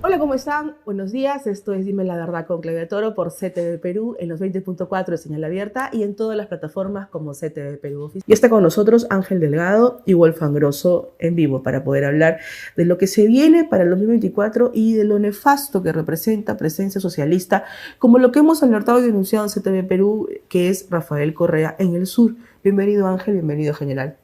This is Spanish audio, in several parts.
Hola, ¿cómo están? Buenos días, esto es Dime la Verdad con Claudia Toro por CTV Perú en los 20.4 de señal abierta y en todas las plataformas como CTV Perú Oficial. Y está con nosotros Ángel Delgado y Wolfgang Grosso en vivo para poder hablar de lo que se viene para el 2024 y de lo nefasto que representa presencia socialista, como lo que hemos alertado y denunciado en CTV Perú, que es Rafael Correa en el sur. Bienvenido Ángel, bienvenido general.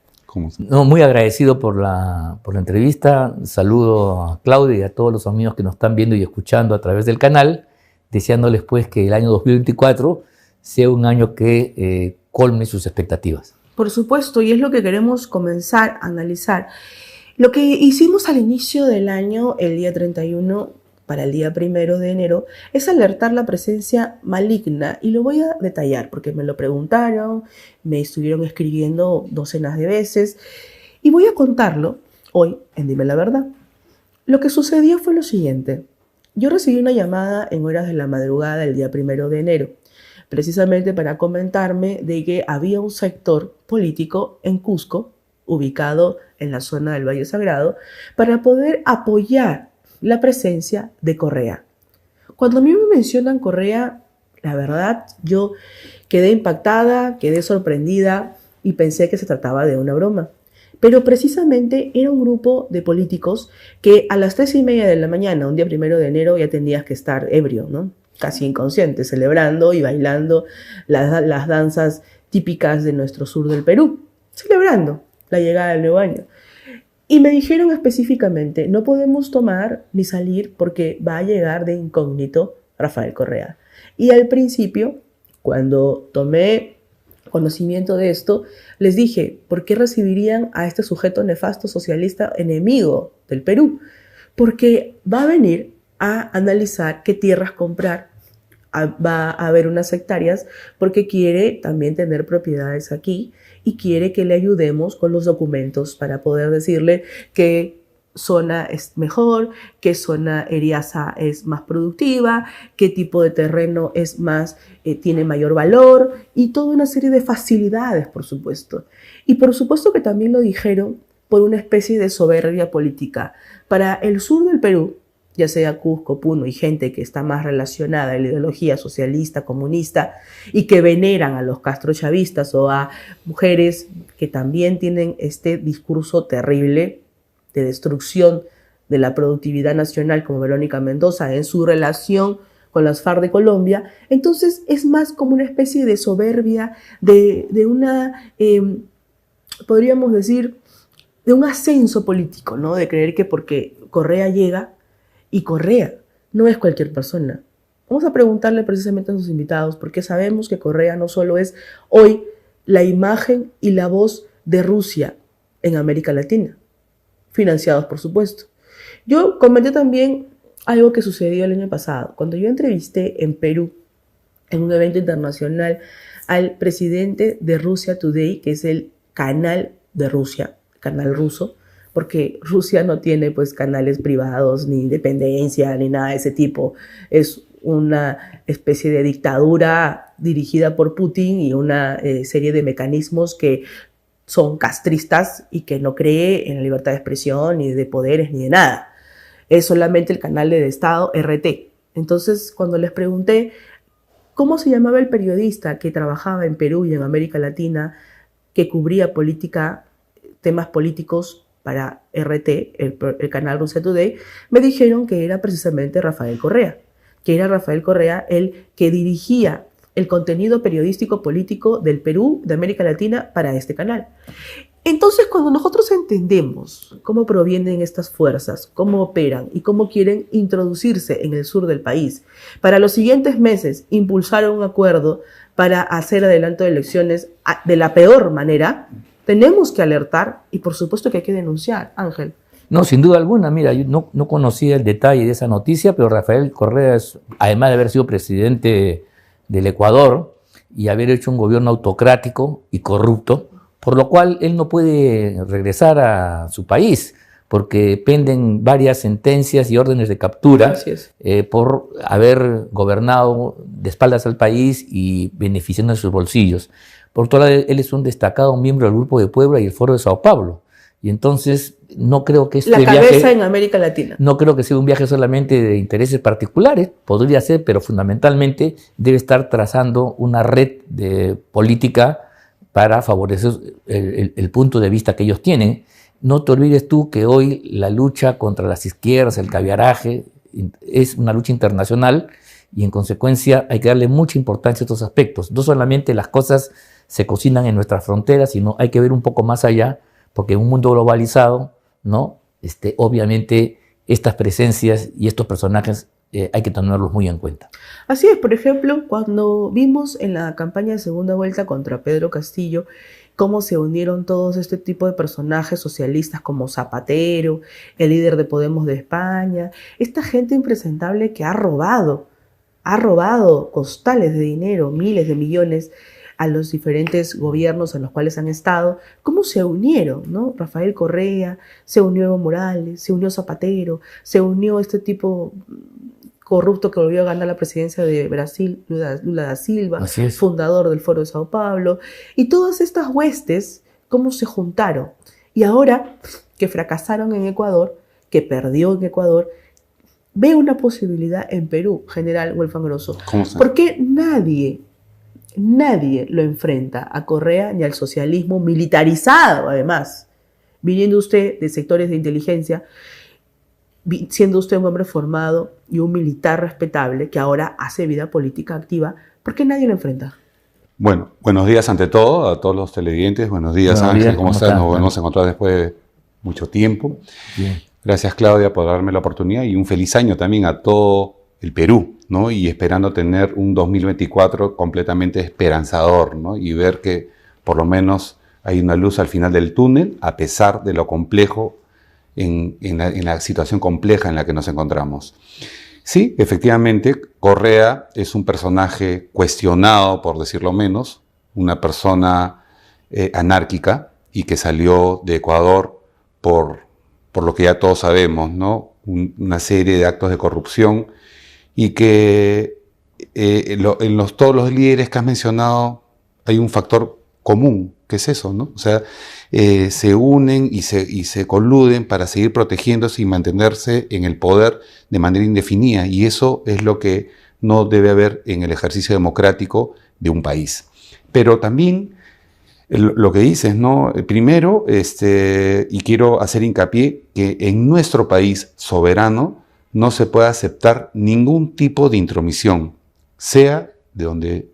No, muy agradecido por la entrevista. Saludo a Claudia y a todos los amigos que nos están viendo y escuchando a través del canal, deseándoles pues que el año 2024 sea un año que colme sus expectativas. Por supuesto, y es lo que queremos comenzar a analizar. Lo que hicimos al inicio del año, el día 31, para el día 1 de enero, es alertar la presencia maligna, y lo voy a detallar porque me lo preguntaron, me estuvieron escribiendo docenas de veces, y voy a contarlo hoy en Dime la Verdad. Lo que sucedió fue lo siguiente. Yo recibí una llamada en horas de la madrugada del día 1 de enero, precisamente para comentarme de que había un sector político en Cusco, ubicado en la zona del Valle Sagrado, para poder apoyar la presencia de Correa. Cuando a mí me mencionan Correa, la verdad, yo quedé impactada, quedé sorprendida y pensé que se trataba de una broma. Pero precisamente era un grupo de políticos que a las 3:30 de la mañana, un día 1 de enero, ya tenías que estar ebrio, ¿no? Casi inconsciente, celebrando y bailando las danzas típicas de nuestro sur del Perú, celebrando la llegada del nuevo año. Y me dijeron específicamente, no podemos tomar ni salir porque va a llegar de incógnito Rafael Correa. Y al principio, cuando tomé conocimiento de esto, les dije, ¿por qué recibirían a este sujeto nefasto socialista enemigo del Perú? Porque va a venir a analizar qué tierras comprar, va a haber unas hectáreas, porque quiere también tener propiedades aquí y quiere que le ayudemos con los documentos para poder decirle qué zona es mejor, qué zona eriaza es más productiva, qué tipo de terreno es más, tiene mayor valor, y toda una serie de facilidades, por supuesto. Y por supuesto que también lo dijeron por una especie de soberbia política. Para el sur del Perú, ya sea Cusco, Puno y gente que está más relacionada a la ideología socialista, comunista, y que veneran a los castrochavistas o a mujeres que también tienen este discurso terrible de destrucción de la productividad nacional, como Verónica Mendoza en su relación con las FARC de Colombia, entonces es más como una especie de soberbia, de una, podríamos decir, de un ascenso político, ¿no? De creer que porque Correa llega, y Correa no es cualquier persona. Vamos a preguntarle precisamente a sus invitados, porque sabemos que Correa no solo es hoy la imagen y la voz de Rusia en América Latina, financiados por supuesto. Yo comenté también algo que sucedió el año pasado, cuando yo entrevisté en Perú, en un evento internacional, al presidente de Russia Today, que es el canal de Rusia, canal ruso, porque Rusia no tiene pues canales privados, ni independencia, ni nada de ese tipo. Es una especie de dictadura dirigida por Putin y una serie de mecanismos que son castristas y que no cree en la libertad de expresión, ni de poderes, ni de nada. Es solamente el canal del Estado RT. Entonces, cuando les pregunté cómo se llamaba el periodista que trabajaba en Perú y en América Latina, que cubría política, temas políticos para RT, el canal Russia Today, me dijeron que era precisamente Rafael Correa, que era Rafael Correa el que dirigía el contenido periodístico político del Perú, de América Latina, para este canal. Entonces, cuando nosotros entendemos cómo provienen estas fuerzas, cómo operan y cómo quieren introducirse en el sur del país, para los siguientes meses impulsar un acuerdo para hacer adelanto de elecciones de la peor manera, tenemos que alertar y por supuesto que hay que denunciar, Ángel. No, sin duda alguna. Mira, yo no conocía el detalle de esa noticia, pero Rafael Correa, además de haber sido presidente del Ecuador y haber hecho un gobierno autocrático y corrupto, por lo cual él no puede regresar a su país, porque penden varias sentencias y órdenes de captura por haber gobernado de espaldas al país y beneficiando de sus bolsillos. Por otro lado, él es un destacado miembro del Grupo de Puebla y el Foro de Sao Paulo. Y entonces no creo que la cabeza en América Latina. No creo que sea un viaje solamente de intereses particulares, podría ser, pero fundamentalmente debe estar trazando una red de política para favorecer el punto de vista que ellos tienen. No te olvides tú que hoy la lucha contra las izquierdas, el caviaraje, es una lucha internacional y en consecuencia hay que darle mucha importancia a estos aspectos. No solamente las cosas se cocinan en nuestras fronteras, sino hay que ver un poco más allá, porque en un mundo globalizado, ¿no? Obviamente estas presencias y estos personajes hay que tenerlos muy en cuenta. Así es, por ejemplo, cuando vimos en la campaña de segunda vuelta contra Pedro Castillo cómo se unieron todos este tipo de personajes socialistas como Zapatero, el líder de Podemos de España, esta gente impresentable que ha robado costales de dinero, miles de millones a los diferentes gobiernos en los cuales han estado, cómo se unieron, ¿no? Rafael Correa, se unió Evo Morales, se unió Zapatero, se unió este tipo corrupto que volvió a ganar la presidencia de Brasil, Lula da Silva, fundador del Foro de Sao Paulo, y todas estas huestes, cómo se juntaron. Y ahora que fracasaron en Ecuador, que perdió en Ecuador, ve una posibilidad en Perú, general Wolfgang Grosso. ¿Por qué nadie lo enfrenta a Correa ni al socialismo militarizado, además? Viniendo usted de sectores de inteligencia, siendo usted un hombre formado y un militar respetable que ahora hace vida política activa, ¿por qué nadie lo enfrenta? Bueno, buenos días ante todo, a todos los televidentes. Buenos días, Ángel, ¿cómo estás? Nos volvemos a encontrar después de mucho tiempo. Bien. Gracias, Claudia, por darme la oportunidad y un feliz año también a todo el Perú, ¿no? Y esperando tener un 2024 completamente esperanzador, ¿no? Y ver que por lo menos hay una luz al final del túnel, a pesar de lo complejo, en la situación compleja en la que nos encontramos. Sí, efectivamente, Correa es un personaje cuestionado, por decirlo menos, una persona anárquica y que salió de Ecuador por lo que ya todos sabemos, ¿no? Una serie de actos de corrupción y que todos los líderes que has mencionado hay un factor común, que es eso, ¿no? O sea, se unen y se coluden para seguir protegiéndose y mantenerse en el poder de manera indefinida, y eso es lo que no debe haber en el ejercicio democrático de un país. Pero también lo que dices, ¿no? Primero, y quiero hacer hincapié que en nuestro país soberano no se puede aceptar ningún tipo de intromisión, sea de donde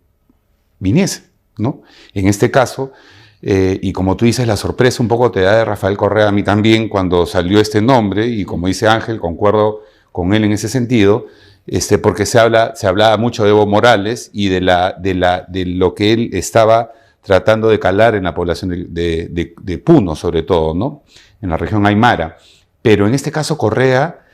viniese, ¿no? En este caso, y como tú dices, la sorpresa un poco te da de Rafael Correa, a mí también cuando salió este nombre, y como dice Ángel, concuerdo con él en ese sentido, porque se hablaba mucho de Evo Morales y de lo que él estaba tratando de calar en la población de Puno, sobre todo, ¿no? En la región Aymara. Pero en este caso Correa,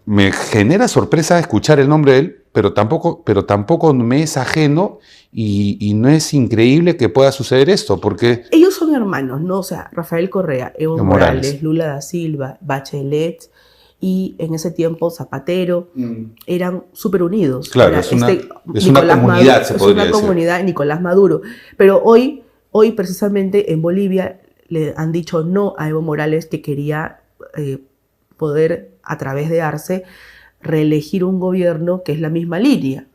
me genera sorpresa escuchar el nombre de él, pero tampoco me es ajeno y no es increíble que pueda suceder esto, porque ellos son hermanos, ¿no? O sea, Rafael Correa, Evo Morales, Lula da Silva, Bachelet y en ese tiempo Zapatero eran súper unidos. Claro, es una comunidad, se podría decir. Es una comunidad, Nicolás Maduro. Pero hoy precisamente en Bolivia le han dicho no a Evo Morales, que quería poder, a través de Arce, reelegir un gobierno que es la misma línea.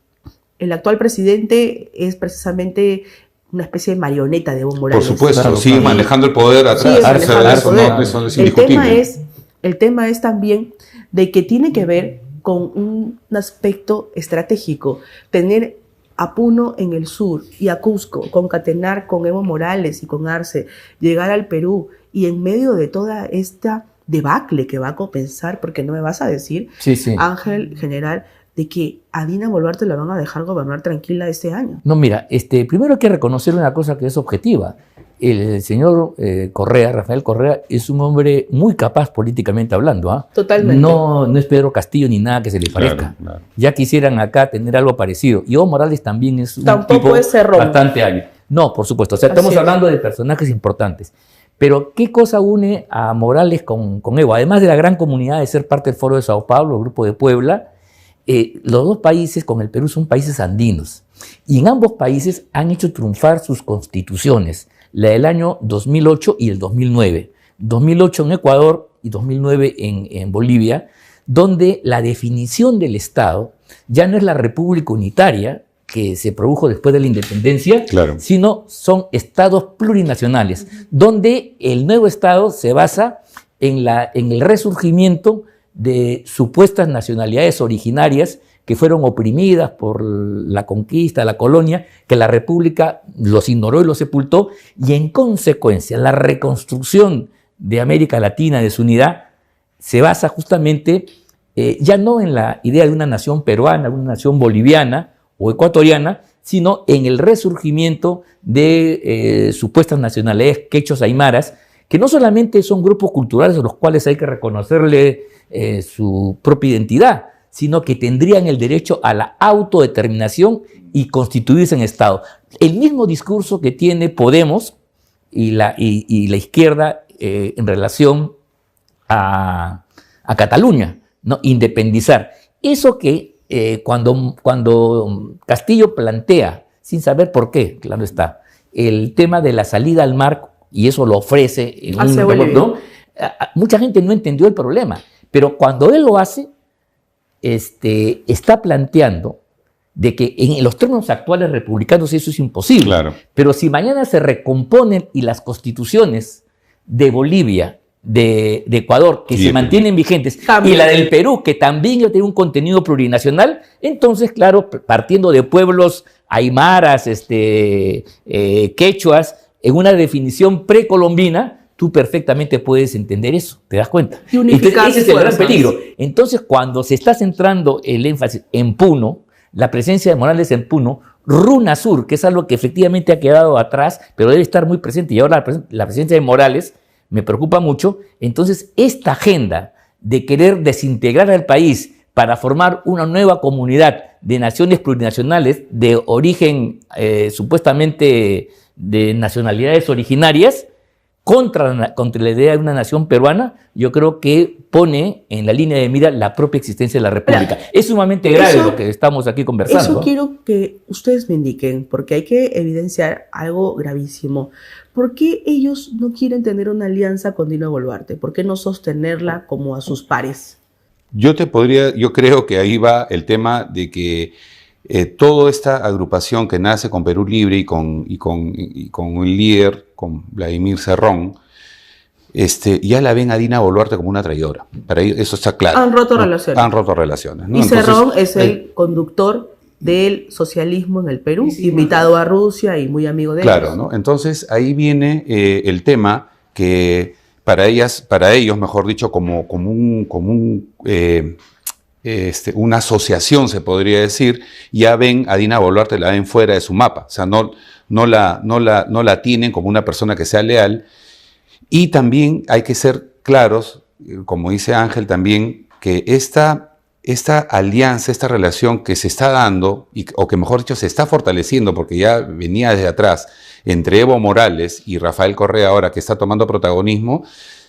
El actual presidente es precisamente una especie de marioneta de Evo Morales. Por supuesto, sigue manejando el poder atrás. Eso es indiscutible. El tema es también de que tiene que ver con un aspecto estratégico. Tener a Puno en el sur y a Cusco, concatenar con Evo Morales y con Arce, llegar al Perú y en medio de toda esta debacle que va a compensar, porque no me vas a decir, Ángel, general, de que a Dina Boluarte la van a dejar gobernar tranquila este año. No, mira, primero hay que reconocer una cosa que es objetiva. El señor Correa, Rafael Correa, es un hombre muy capaz políticamente hablando. ¿Ah? Totalmente. No es Pedro Castillo ni nada que se le parezca. Claro. Ya quisieran acá tener algo parecido. Y Evo Morales también es un tipo bastante hábil. No, por supuesto. O sea, estamos hablando de personajes importantes. Pero, ¿qué cosa une a Morales con Evo? Además de la gran comunidad de ser parte del Foro de Sao Paulo, el Grupo de Puebla, los dos países con el Perú son países andinos. Y en ambos países han hecho triunfar sus constituciones. la del año 2008 y el 2009. 2008 en Ecuador y 2009 en Bolivia, donde la definición del Estado ya no es la república unitaria que se produjo después de la independencia, Claro. sino son estados plurinacionales, donde el nuevo Estado se basa en el resurgimiento de supuestas nacionalidades originarias que fueron oprimidas por la conquista, la colonia, que la República los ignoró y los sepultó, y en consecuencia la reconstrucción de América Latina, de su unidad, se basa justamente ya no en la idea de una nación peruana, una nación boliviana o ecuatoriana, sino en el resurgimiento de supuestas nacionalidades quechuas aymaras, que no solamente son grupos culturales a los cuales hay que reconocerle su propia identidad, sino que tendrían el derecho a la autodeterminación y constituirse en Estado. El mismo discurso que tiene Podemos y la izquierda en relación a Cataluña, ¿no? Independizar. Eso que cuando Castillo plantea, sin saber por qué, claro está, el tema de la salida al mar, y eso lo ofrece en ¿no? Mucha gente no entendió el problema, pero cuando él lo hace, está planteando de que en los términos actuales republicanos eso es imposible. Claro. Pero si mañana se recomponen y las constituciones de Bolivia, de Ecuador, que se mantienen vigentes, también, y la del Perú, que también tiene un contenido plurinacional, entonces, claro, partiendo de pueblos aymaras, quechuas, en una definición precolombina, tú perfectamente puedes entender eso, ¿te das cuenta? Y unificar ese es el gran peligro. Entonces, cuando se está centrando el énfasis en Puno, la presencia de Morales en Puno, RUNASUR, que es algo que efectivamente ha quedado atrás, pero debe estar muy presente, y ahora la presencia de Morales me preocupa mucho. Entonces, esta agenda de querer desintegrar al país para formar una nueva comunidad de naciones plurinacionales de origen supuestamente de nacionalidades originarias, contra la idea de una nación peruana, yo creo que pone en la línea de mira la propia existencia de la República. Es sumamente grave lo que estamos aquí conversando. Eso quiero que ustedes me indiquen, porque hay que evidenciar algo gravísimo. ¿Por qué ellos no quieren tener una alianza con Dina Boluarte? ¿Por qué no sostenerla como a sus pares? Yo creo que ahí va el tema de que toda esta agrupación que nace con Perú Libre y con el líder, con Vladimir Cerrón, ya la ven a Dina Boluarte como una traidora. Para ellos eso está claro. Han roto relaciones. Han roto relaciones, ¿no? Y Cerrón es el conductor del socialismo en el Perú, invitado a Rusia y muy amigo de ellos. Claro, ¿no? Entonces ahí viene el tema que para ellos, mejor dicho, como una asociación, se podría decir, ya ven a Dina Boluarte, la ven fuera de su mapa. O sea, no la tienen como una persona que sea leal. Y también hay que ser claros, como dice Ángel también, que esta alianza, esta relación que se está dando, o que mejor dicho se está fortaleciendo, porque ya venía desde atrás, entre Evo Morales y Rafael Correa, ahora que está tomando protagonismo,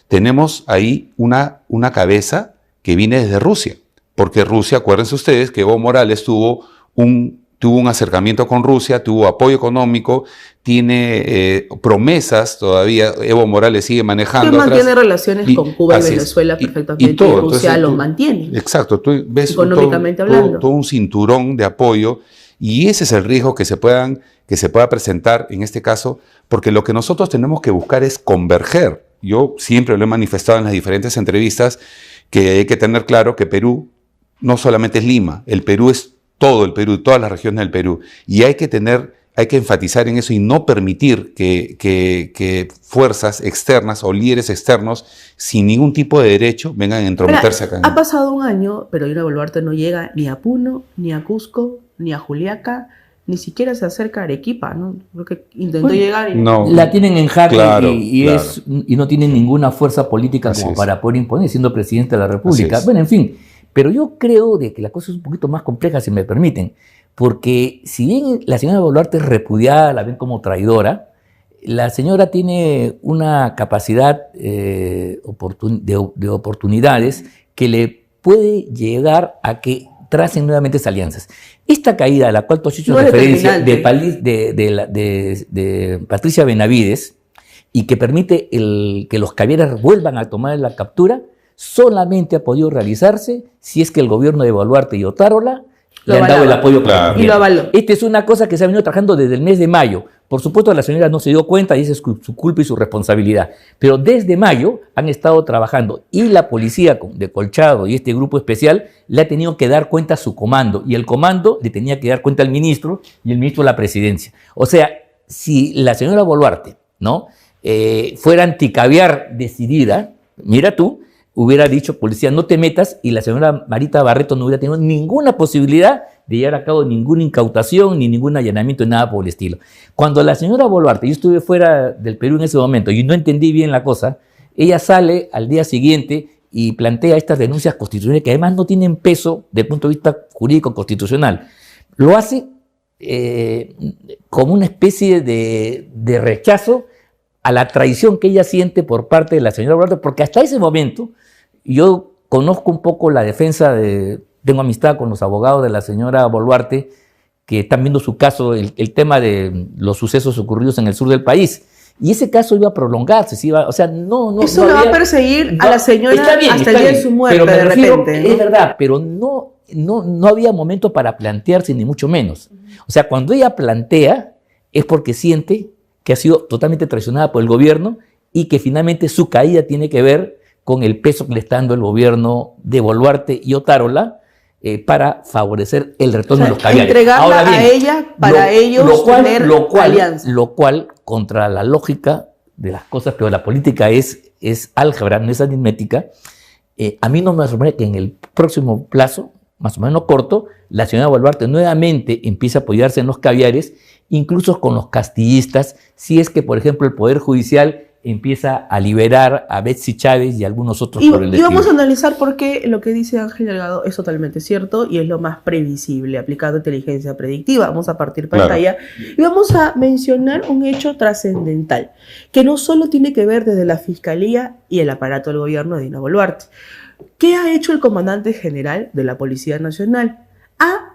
tenemos ahí una cabeza que viene desde Rusia. Porque Rusia, acuérdense ustedes que Evo Morales tuvo un acercamiento con Rusia, tuvo apoyo económico, tiene promesas todavía. Evo Morales sigue manejando. Que mantiene relaciones con Cuba y Venezuela perfectamente, y todo. Rusia Entonces, los mantiene. Exacto, tú ves económicamente hablando. Todo un cinturón de apoyo, y ese es el riesgo que se pueda presentar en este caso, porque lo que nosotros tenemos que buscar es converger. Yo siempre lo he manifestado en las diferentes entrevistas, que hay que tener claro que Perú no solamente es Lima, el Perú es todo el Perú, todas las regiones del Perú, y hay que enfatizar en eso y no permitir que fuerzas externas o líderes externos sin ningún tipo de derecho vengan a entrometerse acá. Ha pasado un año, pero Dina Boluarte no llega ni a Puno, ni a Cusco, ni a Juliaca, ni siquiera se acerca a Arequipa, ¿no? Creo que intentó llegar y no. La tienen en jaque, claro, y no tienen ninguna fuerza política como para poder imponer, siendo presidente de la República. Bueno, en fin. Pero yo creo de que la cosa es un poquito más compleja, si me permiten, porque si bien la señora Boluarte es repudiada, la ven como traidora, la señora tiene una capacidad de oportunidades que le puede llegar a que tracen nuevamente esas alianzas. Esta caída a la cual tú has hecho referencia de Patricia Benavides, y que permite que los caviares vuelvan a tomar la captura, solamente ha podido realizarse si es que el gobierno de Boluarte y Otárola le han dado el apoyo. Claro. Y lo avaló. Esta es una cosa que se ha venido trabajando desde el mes de mayo. Por supuesto, la señora no se dio cuenta y esa es su culpa y su responsabilidad. Pero desde mayo han estado trabajando y la policía de Colchado y este grupo especial le ha tenido que dar cuenta a su comando y el comando le tenía que dar cuenta al ministro y el ministro a la presidencia. O sea, si la señora Boluarte, ¿no? Fuera anticaviar decidida, mira tú, hubiera dicho, policía, no te metas, y la señora Marita Barreto no hubiera tenido ninguna posibilidad de llevar a cabo ninguna incautación, ni ningún allanamiento, ni nada por el estilo. Cuando la señora Boluarte, yo estuve fuera del Perú en ese momento y no entendí bien la cosa, ella sale al día siguiente y plantea estas denuncias constitucionales que además no tienen peso desde el punto de vista jurídico constitucional. Lo hace como una especie de rechazo a la traición que ella siente por parte de la señora Boluarte, porque hasta ese momento yo conozco un poco la defensa tengo amistad con los abogados de la señora Boluarte que están viendo su caso, el tema de los sucesos ocurridos en el sur del país. Y ese caso iba a prolongarse, o sea, no. Eso lo va a perseguir a la señora hasta el día de su muerte, pero de repente, ¿no? Es verdad, pero no había momento para plantearse, ni mucho menos. O sea, cuando ella plantea, es porque siente que ha sido totalmente traicionada por el gobierno y que finalmente su caída tiene que ver con el peso que le está dando el gobierno de Boluarte y Otárola para favorecer el retorno de los caviares. Entregarla ahora bien, a ella para ellos tener alianza. Lo cual, contra la lógica de las cosas, pero la política es álgebra, no es aritmética, a mí no me sorprende que en el próximo plazo, más o menos corto, la señora Boluarte nuevamente empiece a apoyarse en los caviares, incluso con los castillistas, si es que, por ejemplo, el Poder Judicial empieza a liberar a Betsy Chávez y a algunos otros por el estilo. Y vamos a analizar por qué lo que dice Ángel Delgado es totalmente cierto y es lo más previsible, aplicando inteligencia predictiva. Vamos a partir pantalla y vamos a mencionar un hecho trascendental, que no solo tiene que ver desde la Fiscalía y el aparato del gobierno de Dina Boluarte. ¿Qué ha hecho el comandante general de la Policía Nacional? Ha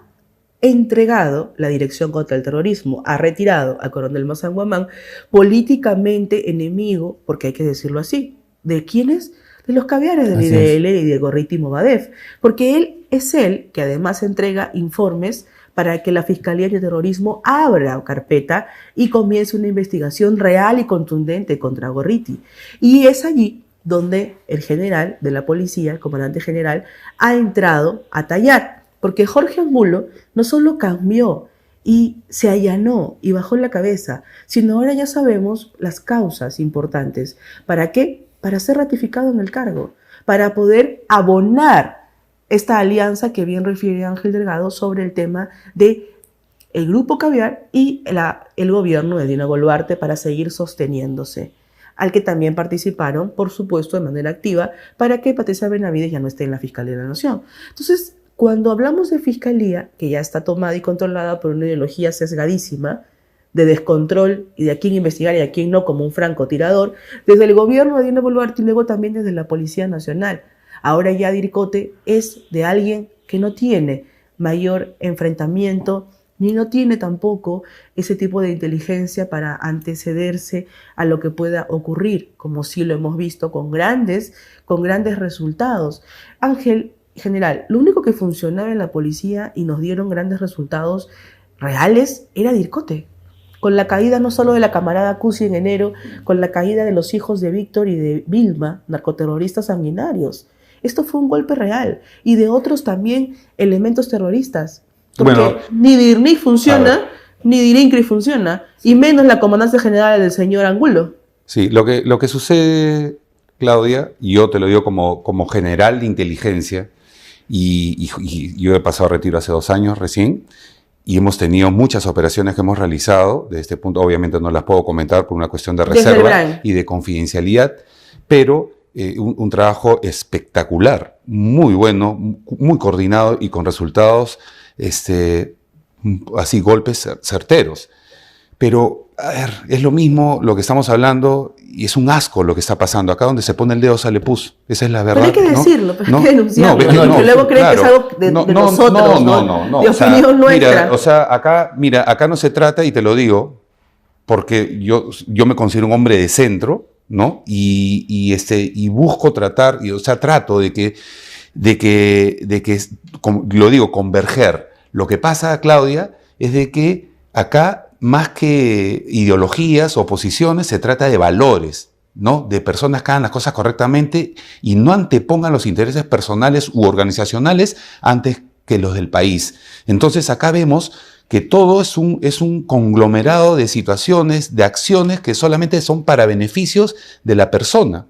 entregado la Dirección contra el Terrorismo, ha retirado al coronel Mozán Guamán, políticamente enemigo, porque hay que decirlo así, ¿de quiénes? De los caviares del IDL y de Gorriti y Movadef, porque él es el que además entrega informes para que la Fiscalía de Terrorismo abra carpeta y comience una investigación real y contundente contra Gorriti. Y es allí donde el general de la policía, el comandante general, ha entrado a tallar. Porque Jorge Angulo no solo cambió y se allanó y bajó la cabeza, sino ahora ya sabemos las causas importantes. ¿Para qué? Para ser ratificado en el cargo, para poder abonar esta alianza que bien refiere Ángel Delgado sobre el tema de el Grupo Caviar y el gobierno de Dina Boluarte para seguir sosteniéndose, al que también participaron, por supuesto, de manera activa, para que Patricia Benavides ya no esté en la Fiscalía de la Nación. Entonces, cuando hablamos de fiscalía, que ya está tomada y controlada por una ideología sesgadísima, de descontrol y de a quién investigar y a quién no, como un francotirador, desde el gobierno de Dina Boluarte y luego también desde la Policía Nacional. Ahora ya Dircote es de alguien que no tiene mayor enfrentamiento, ni no tiene tampoco ese tipo de inteligencia para antecederse a lo que pueda ocurrir, como sí lo hemos visto con grandes resultados. Ángel, general, lo único que funcionaba en la policía y nos dieron grandes resultados reales era Dircote. Con la caída no solo de la camarada Cusi en enero, con la caída de los hijos de Víctor y de Vilma, narcoterroristas sanguinarios. Esto fue un golpe real. Y de otros también elementos terroristas. Porque ni DIRNIC funciona, ni DIRINCRI funciona, y menos la comandancia general del señor Angulo. Sí, lo que sucede, Claudia, y yo te lo digo como general de inteligencia, y yo he pasado a retiro hace 2 años recién, y hemos tenido muchas operaciones que hemos realizado. De este punto, obviamente, no las puedo comentar por una cuestión de reserva y de confidencialidad, pero un trabajo espectacular, muy bueno, muy coordinado y con resultados, así, golpes certeros. Pero, a ver, es lo mismo lo que estamos hablando y es un asco lo que está pasando. Acá donde se pone el dedo sale pus. Esa es la verdad. Pero hay que decirlo, pero hay que denunciarlo. Porque luego creen que es algo de nosotros, ¿no? De opinión nuestra. Mira, acá no se trata, y te lo digo, porque yo me considero un hombre de centro, ¿no? Y busco tratar, o sea, trato de que, lo digo, converger. Lo que pasa, Claudia, es de que acá, más que ideologías o posiciones, se trata de valores, ¿no? De personas que hagan las cosas correctamente y no antepongan los intereses personales u organizacionales antes que los del país. Entonces acá vemos que todo es un conglomerado de situaciones, de acciones que solamente son para beneficios de la persona.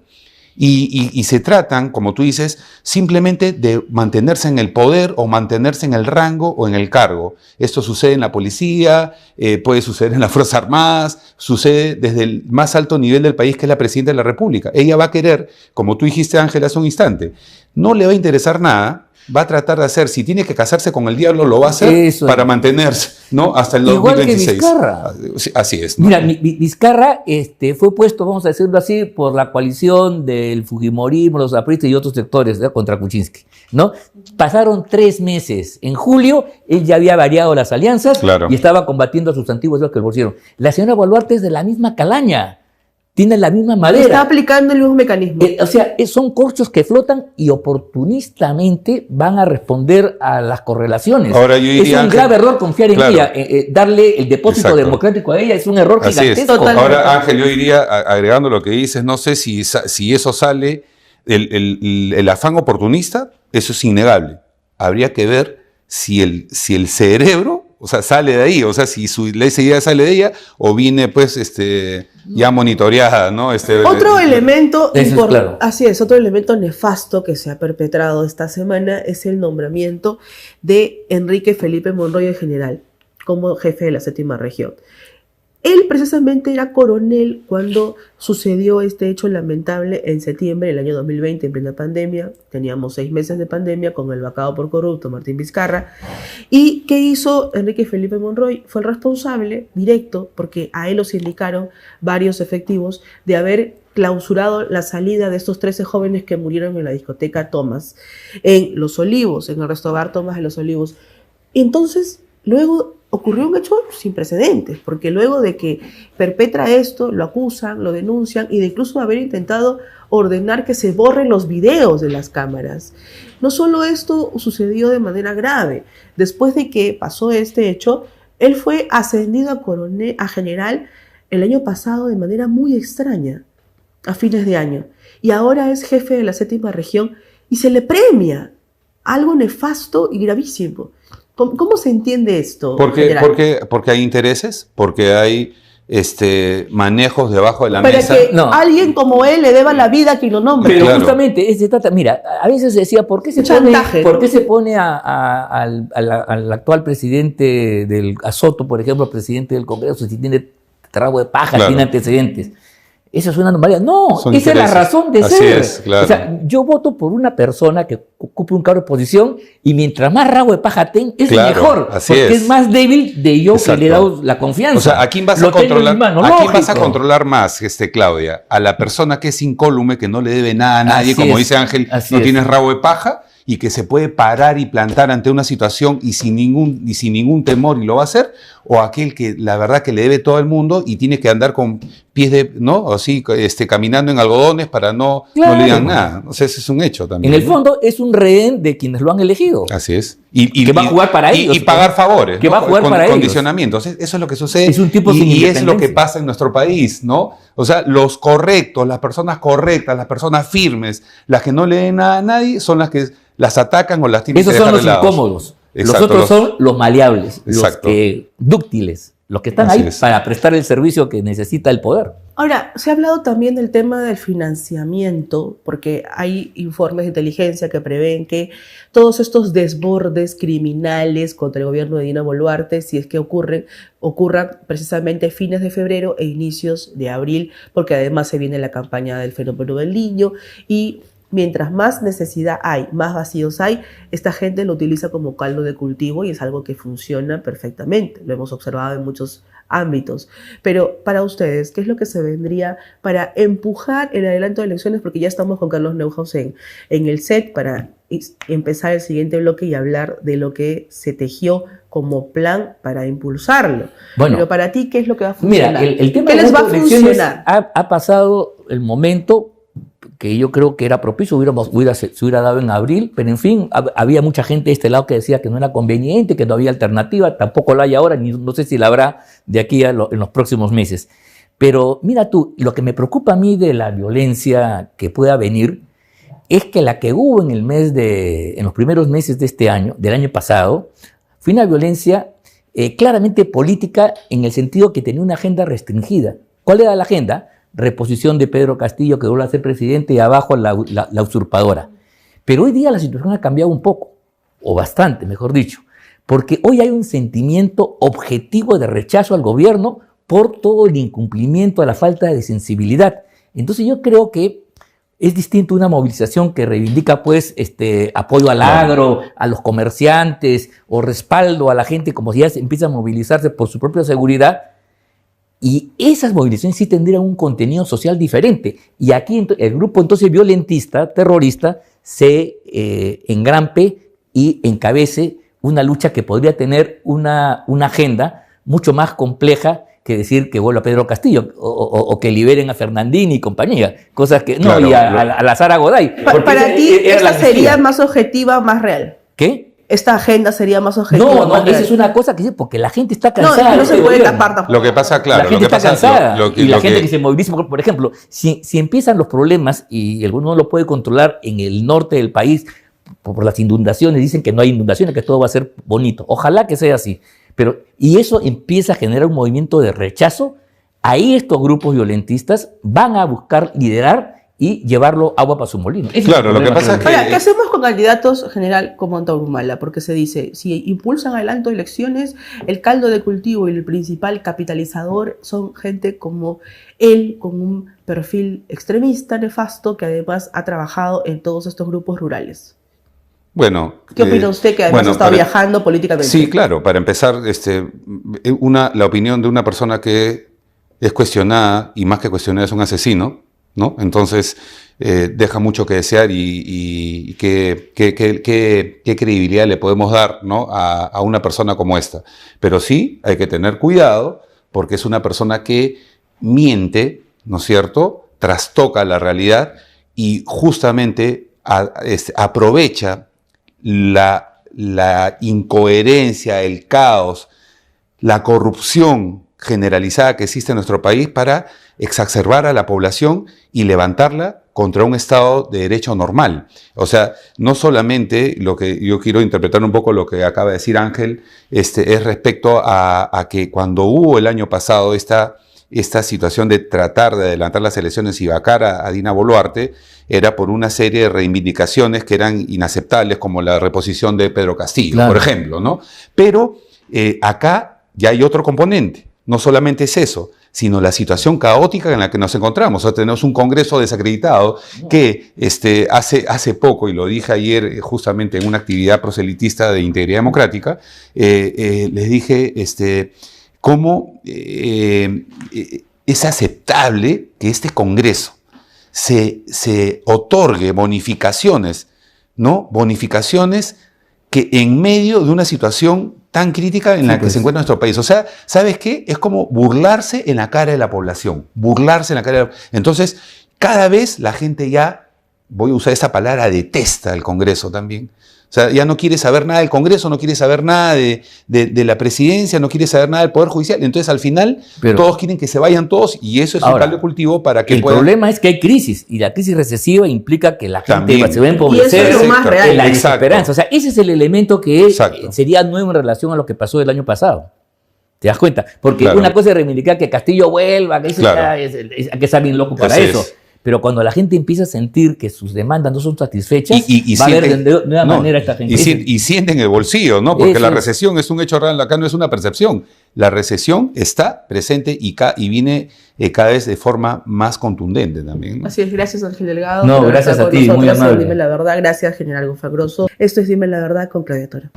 Y se tratan, como tú dices, simplemente de mantenerse en el poder o mantenerse en el rango o en el cargo. Esto sucede en la policía, puede suceder en las Fuerzas Armadas, sucede desde el más alto nivel del país, que es la Presidenta de la República. Ella va a querer, como tú dijiste, Ángel, hace un instante, no le va a interesar nada, va a tratar de hacer, si tiene que casarse con el diablo, lo va a hacer eso, para mantenerse, ¿no? Hasta el igual 2026. Que Vizcarra. Así es, ¿no? Mira, Vizcarra fue puesto, vamos a decirlo así, por la coalición del Fujimorismo, los apristas y otros sectores, ¿no?, contra Kuczynski, ¿no? Pasaron 3 meses. En julio, él ya había variado las alianzas, claro, y estaba combatiendo a sus antiguos que lo pusieron. La señora Boluarte es de la misma calaña. Tiene la misma madera. Está aplicando el mismo mecanismo. O sea, son corchos que flotan y oportunistamente van a responder a las correlaciones. Ahora, yo diría, es un grave error confiar en claro, ella. Darle el depósito, exacto, democrático a ella es un error gigantesco. Ahora, Ángel, yo diría, agregando lo que dices, no sé si eso sale, el afán oportunista, eso es innegable. Habría que ver si el cerebro, o sea, sale de ahí, o sea, si esa idea sale de ella o viene, pues, ya monitoreada, ¿no? Otro elemento, claro, así es, otro elemento nefasto que se ha perpetrado esta semana es el nombramiento de Enrique Felipe Monroy en general como jefe de la 7ª región. Él precisamente era coronel cuando sucedió este hecho lamentable en septiembre del año 2020, en plena pandemia. Teníamos 6 meses de pandemia con el vacado por corrupto Martín Vizcarra. ¿Y qué hizo Enrique Felipe Monroy? Fue el responsable directo, porque a él los indicaron varios efectivos, de haber clausurado la salida de estos 13 jóvenes que murieron en la discoteca Tomás, en Los Olivos, en el restaurante Tomás de Los Olivos. Entonces, luego ocurrió un hecho sin precedentes, porque luego de que perpetra esto, lo acusan, lo denuncian y de incluso haber intentado ordenar que se borren los videos de las cámaras. No solo esto sucedió de manera grave, después de que pasó este hecho, él fue ascendido a general el año pasado de manera muy extraña, a fines de año, y ahora es jefe de la 7ª región y se le premia, algo nefasto y gravísimo. ¿Cómo se entiende esto? Porque hay intereses, porque hay manejos debajo de la para mesa. Para que alguien como él le deba la vida a quien lo nombre. Pero claro, justamente, se trata, mira, a veces se decía, ¿por qué se pone al actual presidente a Soto, por ejemplo, presidente del Congreso, si tiene trago de paja, claro, tiene antecedentes? Eso es una anomalía. No, esa es la razón de así ser. Es, claro. O sea, yo voto por una persona que ocupe un cargo de posición y mientras más rabo de paja tenga, es claro, mejor. Porque es más débil de yo, exacto, que le he dado la confianza. O sea, ¿a quién vas a controlar? ¿A quién vas a controlar más, Claudia? A la persona que es incólume, que no le debe nada a nadie, así como dice Ángel, no tienes rabo de paja, y que se puede parar y plantar ante una situación y sin ningún temor y lo va a hacer, o aquel que la verdad que le debe todo el mundo y tiene que andar con pies de, ¿no? Así, caminando en algodones para no le digan nada. O sea, ese es un hecho también. En el fondo es un rehén de quienes lo han elegido. Así es. Que va a jugar para ellos. Y pagar favores. Que va a jugar para condicionamientos. Eso es lo que sucede. Es un tipo y es lo que pasa en nuestro país, ¿no? O sea, los correctos, las personas correctas, las personas firmes, las que no le den nada a nadie, son las que las atacan o las tienen que dejar de lado. Esos son los incómodos. Exacto, los otros son los maleables, exacto, los dúctiles, los que están ahí para prestar el servicio que necesita el poder. Ahora, se ha hablado también del tema del financiamiento, porque hay informes de inteligencia que prevén que todos estos desbordes criminales contra el gobierno de Dina Boluarte, si es que ocurran precisamente fines de febrero e inicios de abril, porque además se viene la campaña del fenómeno del Niño y mientras más necesidad hay, más vacíos hay, esta gente lo utiliza como caldo de cultivo y es algo que funciona perfectamente. Lo hemos observado en muchos ámbitos. Pero para ustedes, ¿qué es lo que se vendría para empujar el adelanto de elecciones? Porque ya estamos con Carlos Neuhaus en el set para empezar el siguiente bloque y hablar de lo que se tejió como plan para impulsarlo. Bueno, pero para ti, ¿qué es lo que va a funcionar? Mira, el tema ¿Qué de les va a las elecciones funcionar? ha pasado el momento que yo creo que era propicio, se hubiera dado en abril, pero en fin, había mucha gente de este lado que decía que no era conveniente, que no había alternativa, tampoco la hay ahora, ni no sé si la habrá de aquí en los próximos meses. Pero mira tú, lo que me preocupa a mí de la violencia que pueda venir es que la que hubo en los primeros meses de este año, del año pasado, fue una violencia claramente política en el sentido que tenía una agenda restringida. ¿Cuál era la agenda? Reposición de Pedro Castillo, que vuelve a ser presidente, y abajo la usurpadora. Pero hoy día la situación ha cambiado un poco, o bastante, mejor dicho, porque hoy hay un sentimiento objetivo de rechazo al gobierno por todo el incumplimiento, la falta de sensibilidad. Entonces yo creo que es distinto una movilización que reivindica pues apoyo al agro, a los comerciantes o respaldo a la gente, como si ya se empieza a movilizarse por su propia seguridad. Y esas movilizaciones sí tendrían un contenido social diferente. Y aquí el grupo entonces violentista, terrorista, se engrampe y encabece una lucha que podría tener una agenda mucho más compleja que decir que vuelva a Pedro Castillo o que liberen a Fernandini y compañía. Cosas que... Claro, no, y a la Sara Goday. Para ti, esta sería más objetiva, más real. ¿Qué? Esta agenda sería más objetiva. No, más esa real. es una cosa que porque la gente está cansada. No, es que no se puede gobierno. tapar tampoco. Lo que pasa, claro, La gente lo que está pasa, cansada. lo Y la gente que se moviliza, por ejemplo, si empiezan los problemas y alguno no lo puede controlar en el norte del país por las inundaciones, dicen que no hay inundaciones, que todo va a ser bonito. Ojalá que sea así. Y eso empieza a generar un movimiento de rechazo. Ahí estos grupos violentistas van a buscar liderar y llevarlo agua para su molino. Claro, lo que pasa es que... Ahora, ¿qué hacemos con candidatos general como Antonio Humala? Porque se dice, si impulsan adelanto de elecciones, el caldo de cultivo y el principal capitalizador son gente como él, con un perfil extremista, nefasto, que además ha trabajado en todos estos grupos rurales. Bueno, ¿Qué opina usted que además ha estado viajando políticamente? Sí, claro, para empezar, la opinión de una persona que es cuestionada, y más que cuestionada es un asesino, ¿no? Entonces deja mucho que desear y qué credibilidad le podemos dar, ¿no? a una persona como esta. Pero sí hay que tener cuidado porque es una persona que miente, ¿no es cierto?, trastoca la realidad y justamente aprovecha la incoherencia, el caos, la corrupción generalizada que existe en nuestro país para exacerbar a la población y levantarla contra un Estado de Derecho normal. O sea, no solamente lo que yo quiero interpretar un poco lo que acaba de decir Ángel, es respecto a que cuando hubo el año pasado esta situación de tratar de adelantar las elecciones y vacar a Dina Boluarte, era por una serie de reivindicaciones que eran inaceptables, como la reposición de Pedro Castillo, claro, por ejemplo, ¿no? Pero acá ya hay otro componente. No solamente es eso, sino la situación caótica en la que nos encontramos. O sea, tenemos un Congreso desacreditado que hace poco, y lo dije ayer justamente en una actividad proselitista de Integridad Democrática, les dije cómo es aceptable que este Congreso se otorgue bonificaciones, ¿no? Bonificaciones que en medio de una situación tan crítica en la que se encuentra nuestro país. O sea, ¿sabes qué? Es como burlarse en la cara de la población. Burlarse en la cara de la... Entonces, cada vez la gente ya, voy a usar esa palabra, detesta el Congreso también. O sea, ya no quiere saber nada del Congreso, no quiere saber nada de la presidencia, no quiere saber nada del Poder Judicial. Entonces, al final, todos quieren que se vayan todos y eso es un caldo de cultivo para que puedan... El problema es que hay crisis y la crisis recesiva implica que la gente también se va a empobrecer. Y eso es lo más real. En la desesperanza. O sea, ese es el elemento que sería nuevo en relación a lo que pasó el año pasado. ¿Te das cuenta? Porque una cosa es reivindicar que Castillo vuelva, que que está bien loco para eso. Pero cuando la gente empieza a sentir que sus demandas no son satisfechas, va a haber de nueva manera esta gente. Y sienten el bolsillo, ¿no? Porque la recesión es un hecho real, acá no es una percepción. La recesión está presente y viene cada vez de forma más contundente también, ¿no? Así es, gracias Ángel Delgado. No, gracias a ti, muy amable. Dime la verdad, gracias General Gonfalgroso. Esto es Dime la verdad con Claudia Toro.